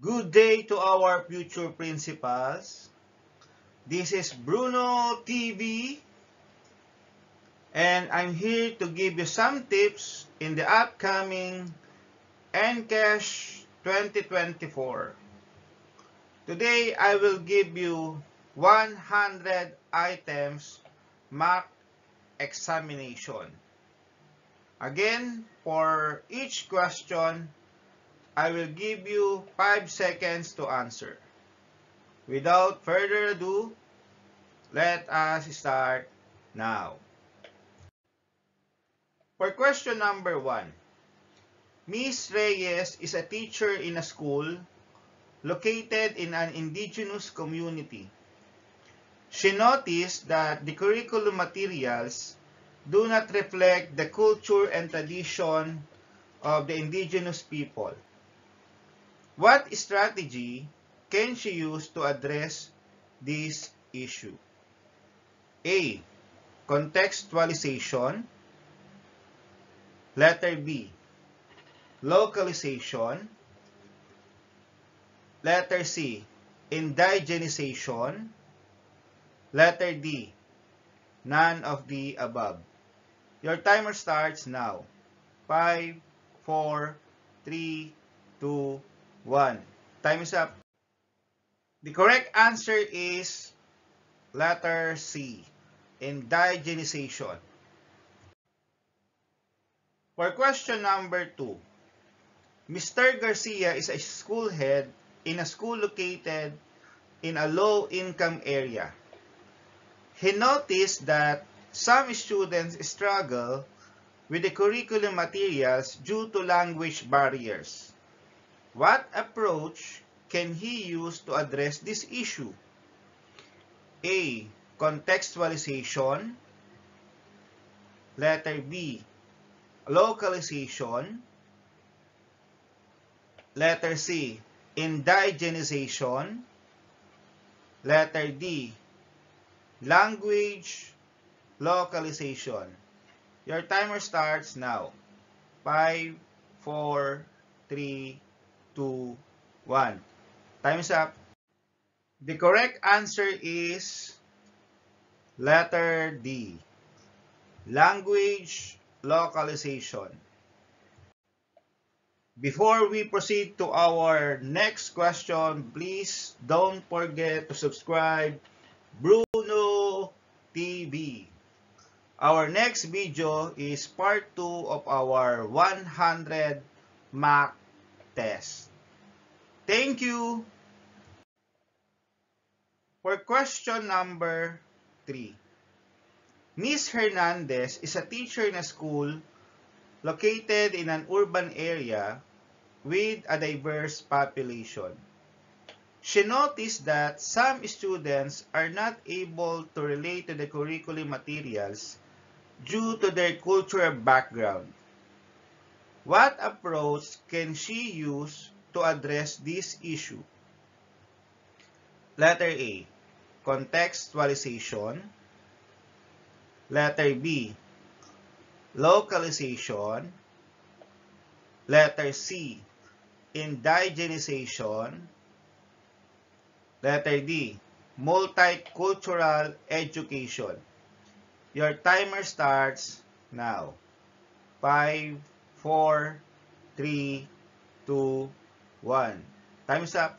Good day to our future principals. This is Bruno TV, and I'm here to give you some tips in the upcoming Encash 2024. Today, I will give you 100 items mock examination. Again, for each question, I will give you 5 seconds to answer. Without further ado, let us start now. For question number 1, Miss Reyes is a teacher in a school located in an indigenous community. She noticed that the curriculum materials do not reflect the culture and tradition of the indigenous people. What strategy can she use to address this issue? A. Contextualization. Letter B. Localization. Letter C. Indigenization. Letter D. None of the above. Your timer starts now. 5, 4, 3, 2, 1. Time is up. The correct answer is letter C. Indigenization. For question number 2, Mr. Garcia is a school head in a school located in a low-income area. He noticed that some students struggle with the curriculum materials due to language barriers. What approach can he use to address this issue? A. Contextualization. Letter B. Localization. Letter C. Indigenization. Letter D. Language localization. Your timer starts now. 5, 4, 3, 2, 1. Time is up. The correct answer is letter D. Language localization. Before we proceed to our next question, please don't forget to subscribe Bruno TV. Our next video is part 2 of our 100 mock test. Thank you. For question number 3, Miss Hernandez is a teacher in a school located in an urban area with a diverse population. She noticed that some students are not able to relate to the curriculum materials due to their cultural background. What approach can she use to address this issue? Letter A. Contextualization. Letter B. Localization. Letter C. Indigenization. Letter D. Multicultural education. Your timer starts now. 5, 4, 3, 2, 1. Time's up.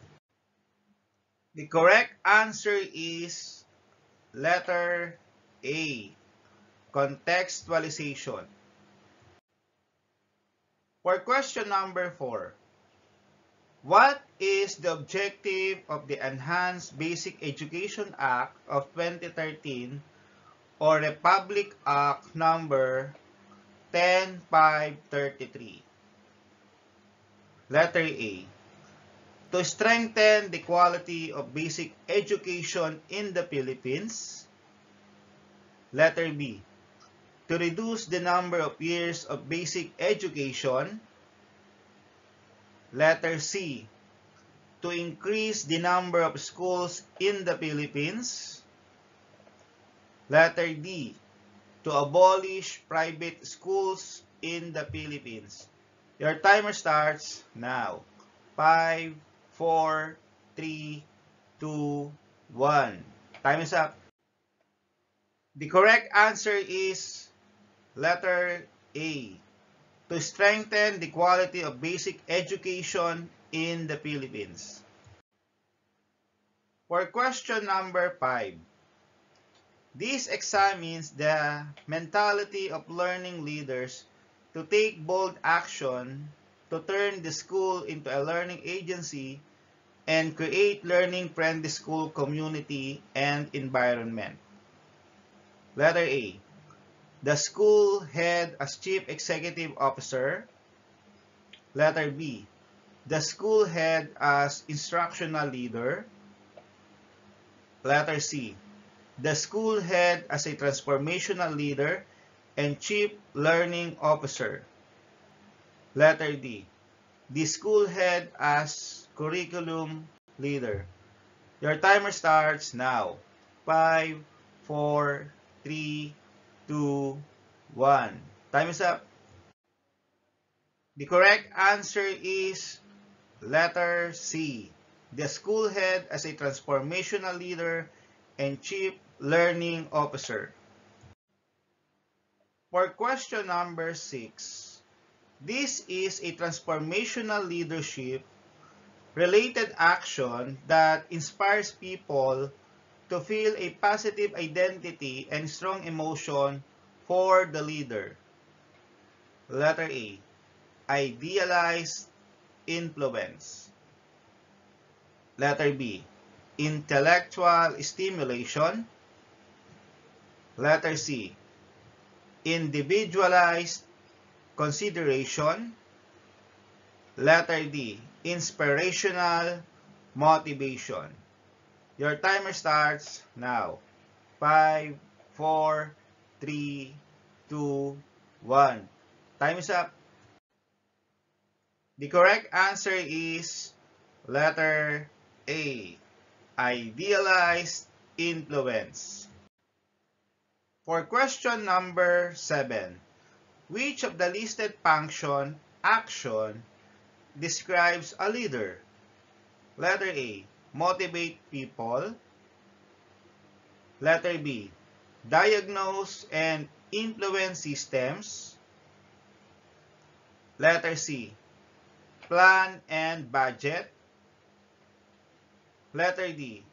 The correct answer is letter A. Contextualization. For question number 4, what is the objective of the Enhanced Basic Education Act of 2013 or Republic Act number 10533? Letter A. To strengthen the quality of basic education in the Philippines. Letter B. To reduce the number of years of basic education. Letter C. To increase the number of schools in the Philippines. Letter D. To abolish private schools in the Philippines. Your timer starts now. 5, 4, 3, 2, 1. Time is up. The correct answer is letter A. To strengthen the quality of basic education in the Philippines. For question number 5, this examines the mentality of learning leaders to take bold action to turn the school into a learning agency and create learning-friendly school community and environment. Letter A. The school head as Chief Executive Officer. Letter B. The school head as instructional leader. Letter C. The school head as a transformational leader and Chief Learning Officer. Letter D. The school head as curriculum leader. Your timer starts now. 5, 4, 3, 2, 1. Time is up. The correct answer is letter C. The school head as a transformational leader and Chief Learning Officer. For question number 6, this is a transformational leadership related action that inspires people to feel a positive identity and strong emotion for the leader. Letter A. Idealized influence. Letter B. Intellectual stimulation. Letter C. Individualized consideration. Letter D. Inspirational motivation. Your timer starts now. 5, 4, 3, 2, 1. Time is up. The correct answer is letter A. Idealized influence. For question number 7, which of the listed action describes a leader? Letter A. Motivate people. Letter B. Diagnose and influence systems. Letter C. Plan and budget. Letter D.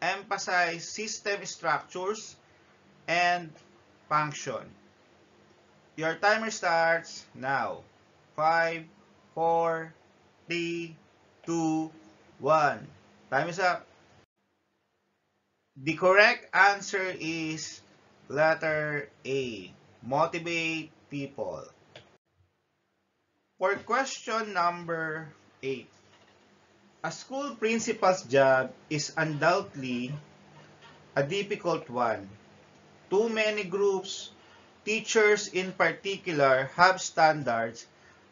Emphasize system structures and function. Your timer starts now. 5, 4, 3, 2, 1. Time is up. The correct answer is letter A. Motivate people. For question number 8, a school principal's job is undoubtedly a difficult one. Too many groups, teachers in particular, have standards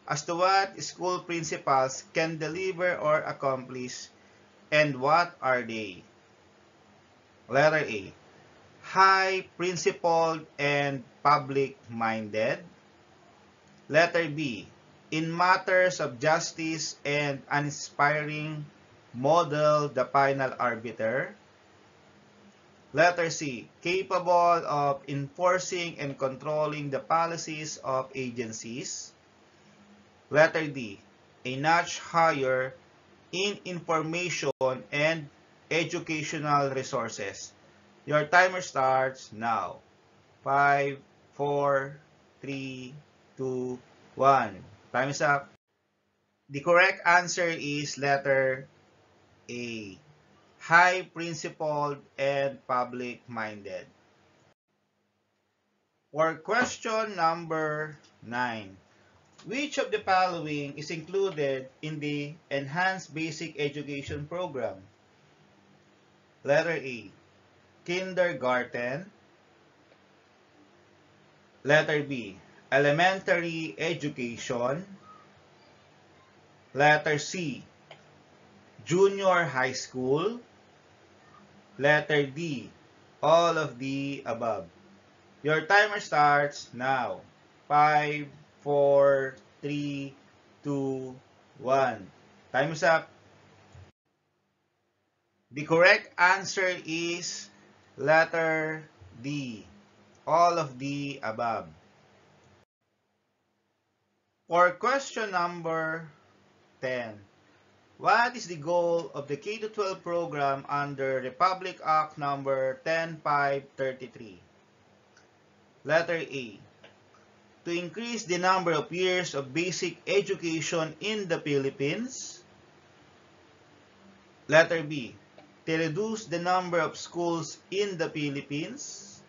as to what school principals can deliver or accomplish, and what are they? Letter A. High principled and public-minded. Letter B. In matters of justice and uninspiring, model the final arbiter. Letter C. Capable of enforcing and controlling the policies of agencies. Letter D. A notch higher in information and educational resources. Your timer starts now. 5, 4, 3, 2, 1. Time is up. The correct answer is letter A. High principled and public-minded. For question number 9, which of the following is included in the Enhanced Basic Education Program? Letter A. Kindergarten. Letter B. Elementary education. Letter C. Junior high school. Letter D. All of the above. Your timer starts now. 5, 4, 3, 2, 1. Time is up. The correct answer is letter D. All of the above. For question number 10. What is the goal of the K-12 program under Republic Act number 10533? Letter A. To increase the number of years of basic education in the Philippines. Letter B. To reduce the number of schools in the Philippines.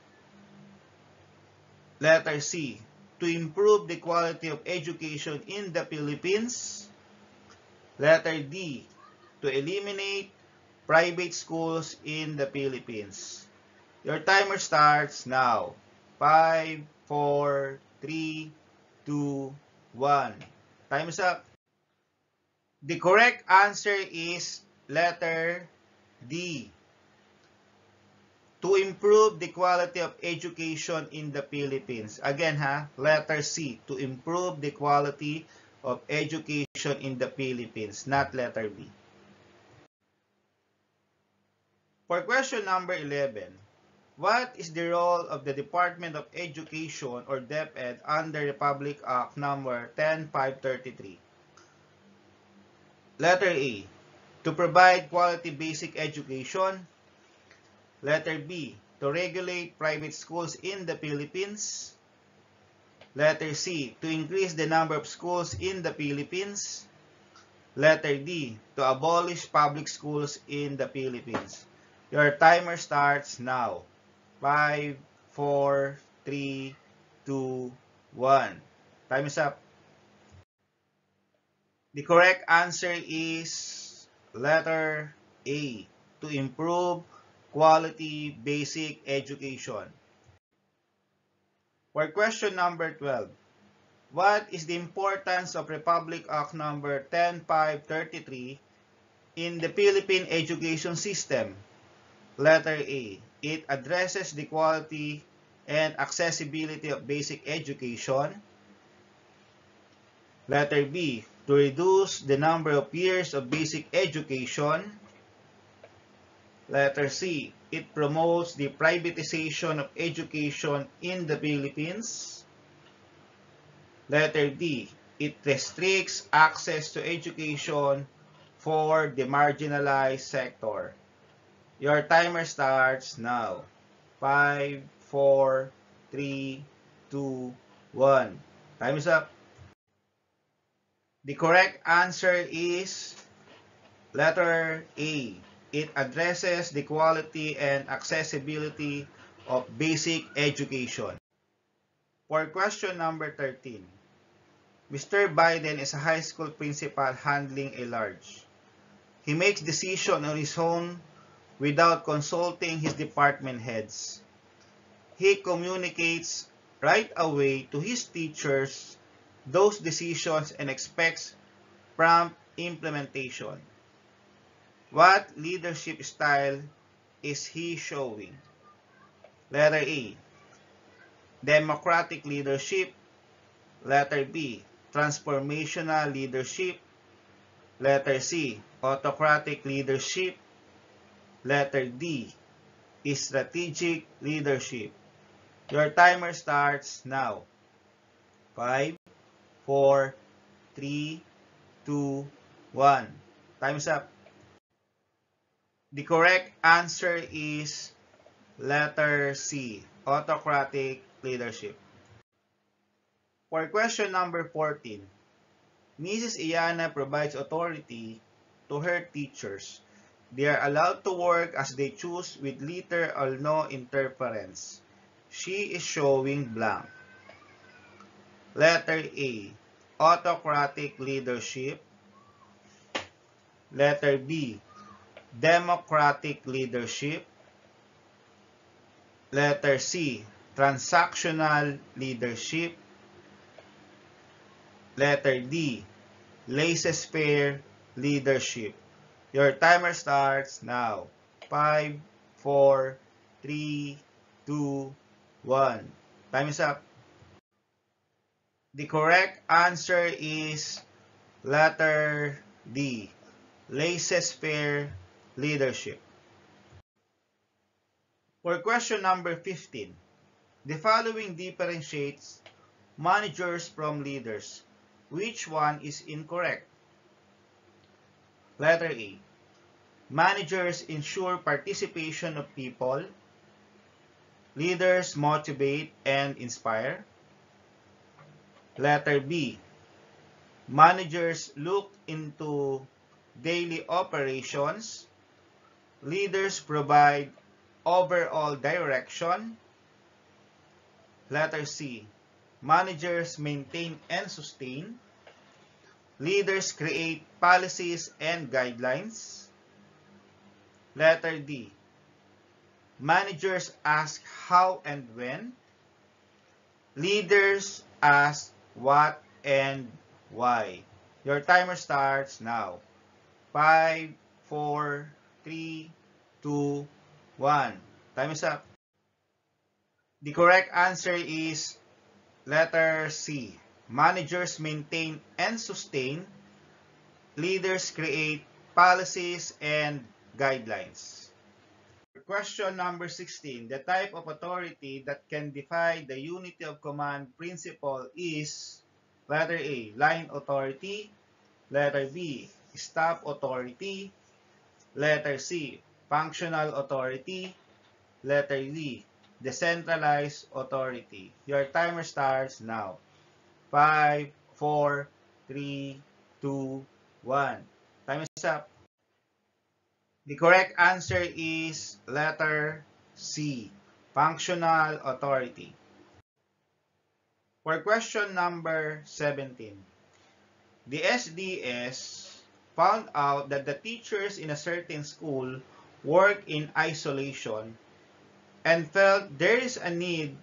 Letter C. To improve the quality of education in the Philippines. Letter D. To eliminate private schools in the Philippines. Your timer starts now. 5, 4, 3, 2, 1. Time is up. The correct answer is letter D. To improve the quality of education in the Philippines. Again letter C. To improve the quality of education in the Philippines, not letter B. For question number 11, what is the role of the Department of Education or DepEd under Republic Act number 10533? Letter A. To provide quality basic education. Letter B. To regulate private schools in the Philippines. Letter C. To increase the number of schools in the Philippines. Letter D. To abolish public schools in the Philippines. Your timer starts now. 5, 4, 3, 2, 1. Time is up. The correct answer is letter A. To improve quality basic education. For question number 12, what is the importance of Republic Act number 10533 in the Philippine education system? Letter A. It addresses the quality and accessibility of basic education. Letter B. To reduce the number of years of basic education. Letter C. It promotes the privatization of education in the Philippines. Letter D. It restricts access to education for the marginalized sector. Your timer starts now. 5, 4, 3, 2, 1. Time is up. The correct answer is letter A. It addresses the quality and accessibility of basic education. For question number 13, Mr. Biden is a high school principal handling a large. He makes decisions on his own without consulting his department heads. He communicates right away to his teachers those decisions and expects prompt implementation. What leadership style is he showing? Letter A. Democratic leadership. Letter B. Transformational leadership. Letter C. Autocratic leadership. Letter D. Strategic leadership. Your timer starts now. 5, 4, 3, 2, 1. Time's up. The correct answer is letter C, autocratic leadership. For question number 14, Mrs. Iana provides authority to her teachers. They are allowed to work as they choose with little or no interference. She is showing blank. Letter A, autocratic leadership. Letter B, democratic leadership. Letter C, transactional leadership. Letter D, laissez-faire leadership. Your timer starts now. 5, 4, 3, 2, 1. Time is up. The correct answer is letter D, laissez-faire leadership. For question number 15, the following differentiates managers from leaders. Which one is incorrect? Letter A. Managers ensure participation of people. Leaders motivate and inspire. Letter B. Managers look into daily operations. Leaders provide overall direction. Letter C. Managers maintain and sustain. Leaders create policies and guidelines. Letter D. Managers ask how and when. Leaders ask what and why. Your timer starts now. 5, 4, 3, 2, 1. Time is up. The correct answer is letter C. Managers maintain and sustain. Leaders create policies and guidelines. Question number 16. The type of authority that can defy the unity of command principle is letter A. Line authority. Letter B. Staff authority. Letter C. Functional authority. Letter D. Decentralized authority. Your timer starts now. 5, 4, 3, 2, 1. Time is up. The correct answer is letter C. Functional authority. For question number 17. The SDS found out that the teachers in a certain school work in isolation and felt there is a need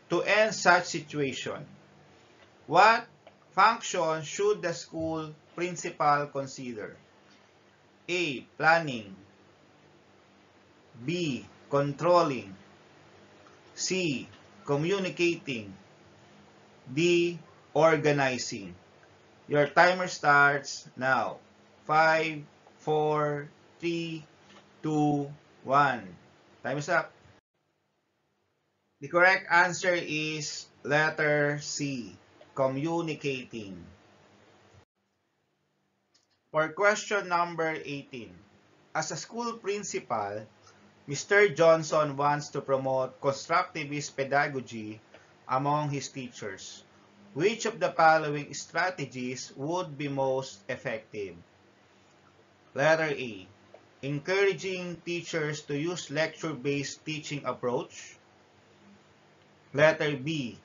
to end such situation. What function should the school principal consider? A. Planning. B. Controlling. C. Communicating. D. Organizing. Your timer starts now. 5, 4, 3, 2, 1. Time is up. The correct answer is letter C. Communicating. For question number 18. As a school principal, Mr. Johnson wants to promote constructivist pedagogy among his teachers. Which of the following strategies would be most effective? Letter A. Encouraging teachers to use lecture-based teaching approach. Letter B.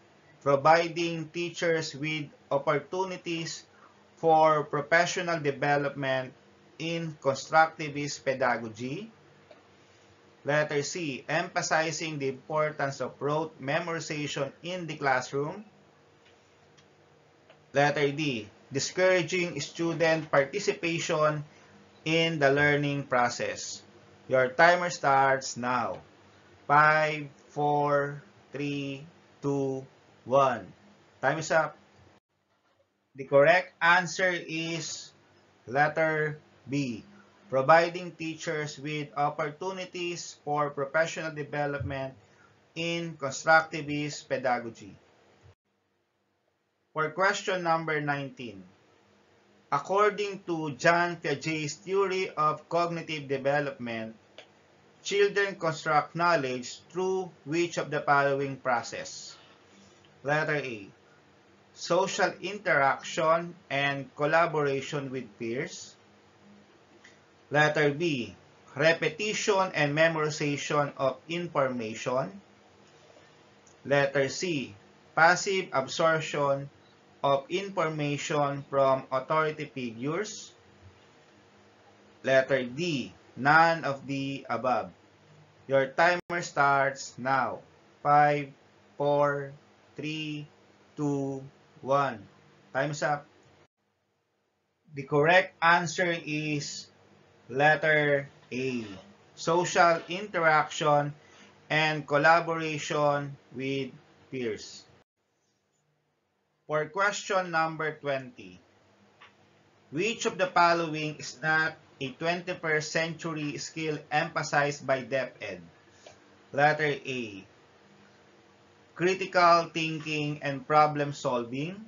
Providing teachers with opportunities for professional development in constructivist pedagogy. Letter C. Emphasizing the importance of rote memorization in the classroom. Letter D. Discouraging student participation in the learning process. Your timer starts now. 5, 4, 3, 2, 1. Time is up. The correct answer is letter B. Providing teachers with opportunities for professional development in constructivist pedagogy. For question number 19. According to John Piaget's theory of cognitive development, children construct knowledge through which of the following process? Letter A. Social interaction and collaboration with peers. Letter B. Repetition and memorization of information. Letter C. Passive absorption of information from authority figures. Letter D. None of the above. Your timer starts now. 5, 4, 3, 2, 1. Time's up. The correct answer is letter A. Social interaction and collaboration with peers. For question number 20. Which of the following is not a 21st century skill emphasized by DepEd? Letter A, critical thinking and problem solving.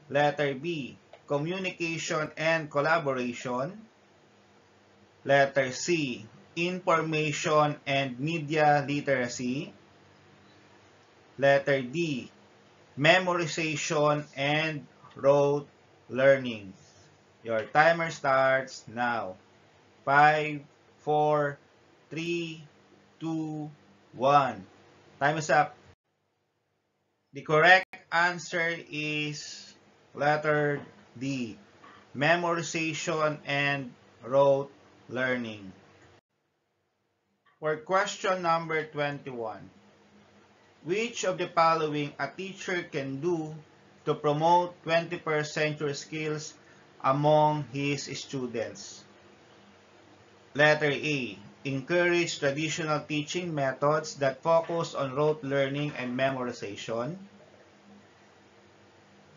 Letter B, communication and collaboration. Letter C, information and media literacy. Letter D, memorization and rote learning. Your timer starts now. 5, 4, 3, 2, 1. Time is up. The correct answer is letter D, memorization and rote learning. For question number 21, which of the following a teacher can do to promote 21st century skills among his students? Letter A, encourage traditional teaching methods that focus on rote learning and memorization.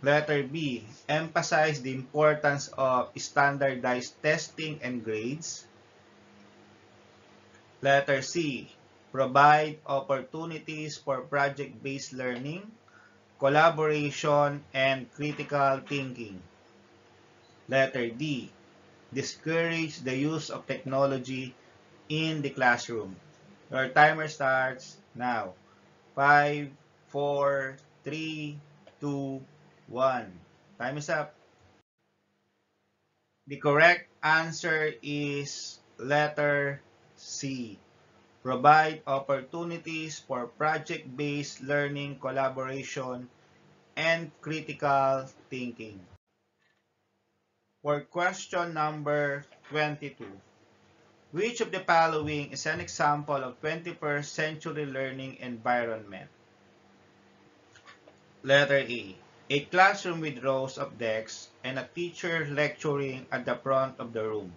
Letter B, emphasize the importance of standardized testing and grades. Letter C, provide opportunities for project-based learning, collaboration, and critical thinking. Letter D, discourage the use of technology in the classroom. Your timer starts now. 5, 4, 3, 2, 1. Time is up. The correct answer is letter C. Provide opportunities for project-based learning, collaboration, and critical thinking. For question number 22, which of the following is an example of 21st century learning environment? Letter A classroom with rows of desks and a teacher lecturing at the front of the room.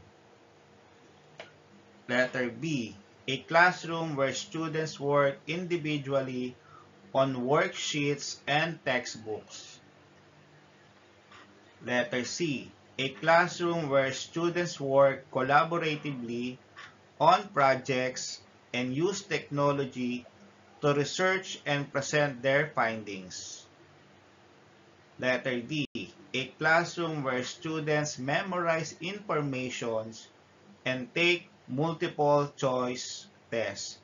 Letter B, a classroom where students work individually on worksheets and textbooks. Letter C, a classroom where students work collaboratively on projects and use technology to research and present their findings. Letter D, a classroom where students memorize information and take multiple choice tests.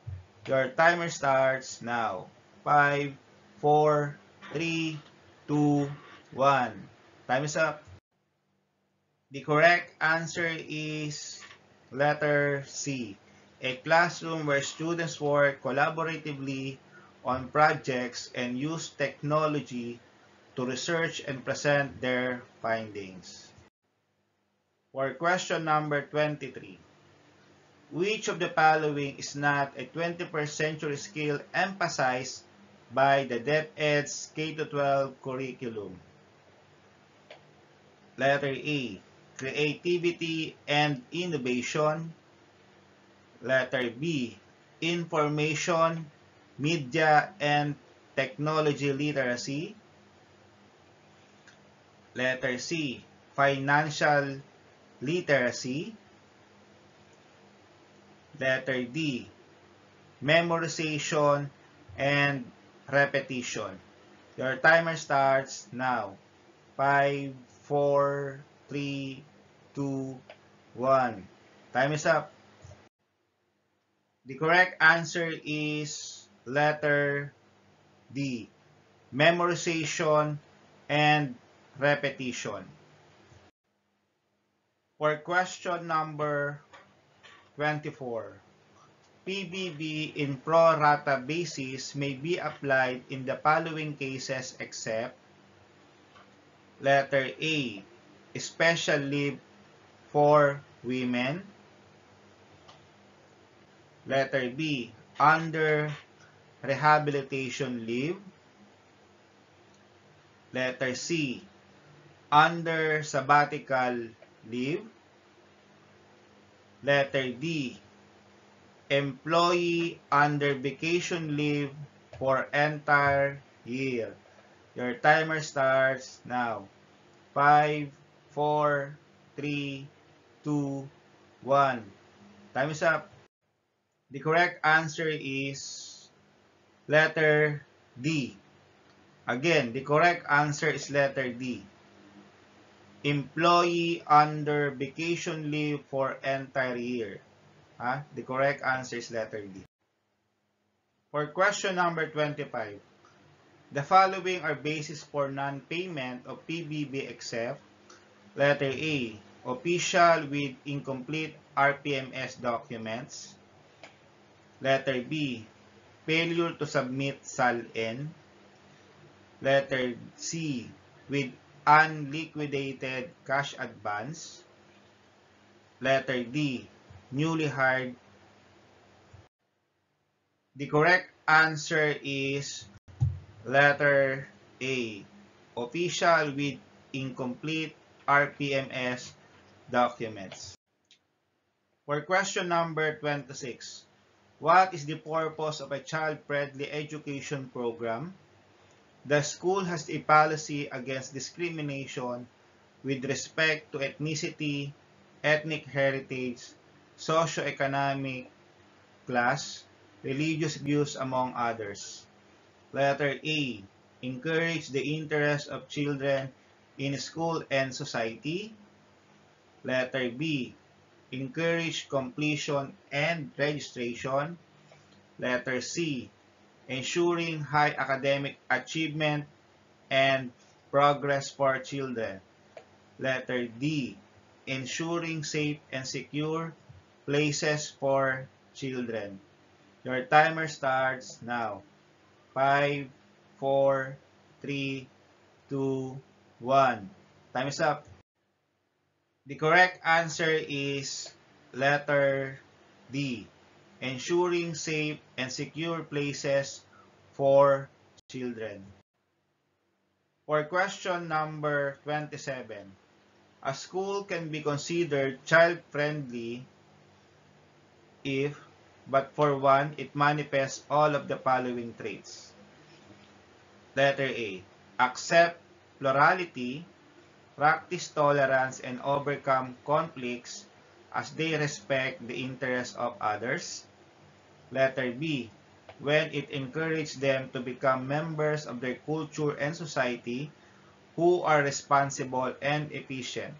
Your timer starts now. 5, 4, 3, 2, 1. Time is up. The correct answer is letter C, a classroom where students work collaboratively on projects and use technology to research and present their findings. For question number 23, which of the following is not a 21st century skill emphasized by the DepEd's K-12 curriculum? Letter A, creativity and innovation. Letter B, information, media, and technology literacy. Letter C, financial literacy. Letter D, memorization and repetition. Your timer starts now. 5, 4, 3, 2, 1. Time is up. The correct answer is letter D, memorization and repetition. For question number 24, PBB in pro rata basis may be applied in the following cases except letter A, special leave for women. Letter B, under rehabilitation leave. Letter C, under sabbatical leave. Letter D, employee under vacation leave for entire year. Your timer starts now. 5, 4, 3, 2, 1. Time is up. The correct answer is letter D. Again, the correct answer is letter D. Employee under vacation leave for entire year. The correct answer is letter D. For question number 25, the following are basis for non-payment of PBB except letter A, official with incomplete RPMS documents. Letter B, failure to submit SAL-N. Letter C, with unliquidated cash advance. Letter D, newly hired. The correct answer is letter A, official with incomplete RPMS documents. For question number 26, what is the purpose of a child-friendly education program? The school has a policy against discrimination with respect to ethnicity, ethnic heritage, socioeconomic class, religious views, among others. Letter A, encourage the interest of children in school and society. Letter B, encourage completion and registration. Letter C, ensuring high academic achievement and progress for children. Letter D, ensuring safe and secure places for children. Your timer starts now. 5, 4, 3, 2, 1. Time is up. The correct answer is letter D, ensuring safe and secure places for children. For question number 27, a school can be considered child-friendly if, but for one, it manifests all of the following traits. Letter A, accept plurality, practice tolerance, and overcome conflicts as they respect the interests of others. Letter B, when it encourages them to become members of their culture and society who are responsible and efficient.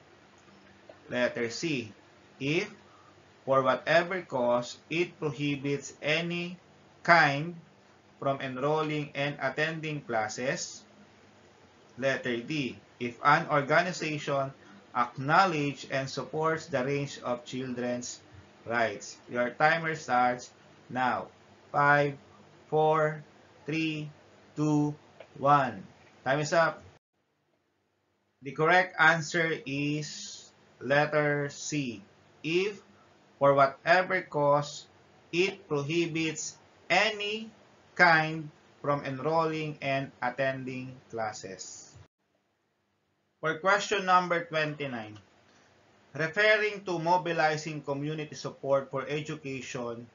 Letter C, if, for whatever cause, it prohibits any kind from enrolling and attending classes. Letter D, if an organization acknowledges and supports the range of children's rights. Your timer starts now. 5, 4, 3, 2, 1. Time is up. The correct answer is letter C. If, for whatever cause, it prohibits any kind from enrolling and attending classes. For question number 29, referring to mobilizing community support for education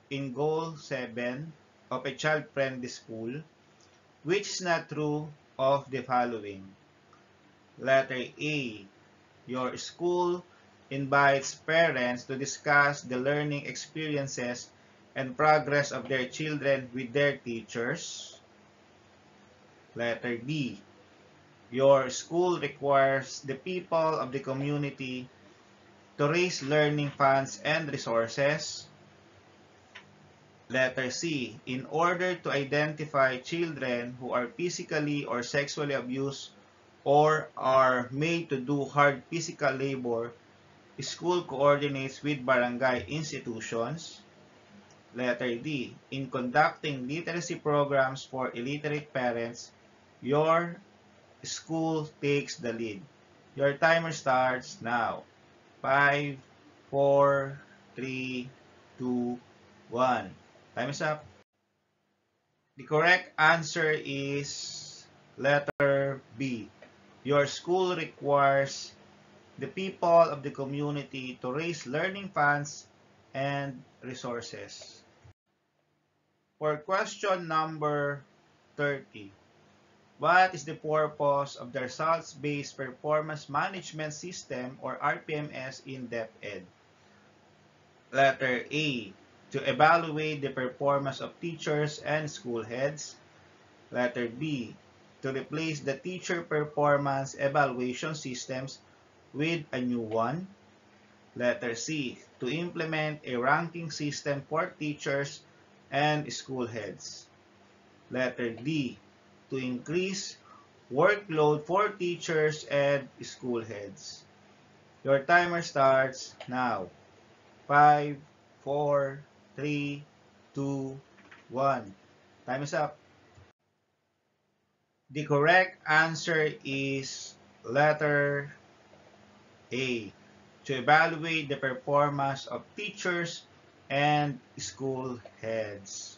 in Goal 7 of a child-friendly school, which is not true of the following. Letter A, your school invites parents to discuss the learning experiences and progress of their children with their teachers. Letter B, your school requires the people of the community to raise learning funds and resources. Letter C, in order to identify children who are physically or sexually abused or are made to do hard physical labor, school coordinates with barangay institutions. Letter D, in conducting literacy programs for illiterate parents, your school takes the lead. Your timer starts now. 5, 4, 3, 2, 1. Time is up. The correct answer is letter B. Your school requires the people of the community to raise learning funds and resources. For question number 30, what is the purpose of the Results-Based Performance Management System or RPMS in DepEd? Letter A, to evaluate the performance of teachers and school heads. Letter B, to replace the teacher performance evaluation systems with a new one. Letter C, to implement a ranking system for teachers and school heads. Letter D, to increase workload for teachers and school heads. Your timer starts now. 5, 4, 3, 2, 1. Time is up. The correct answer is letter A, to evaluate the performance of teachers and school heads.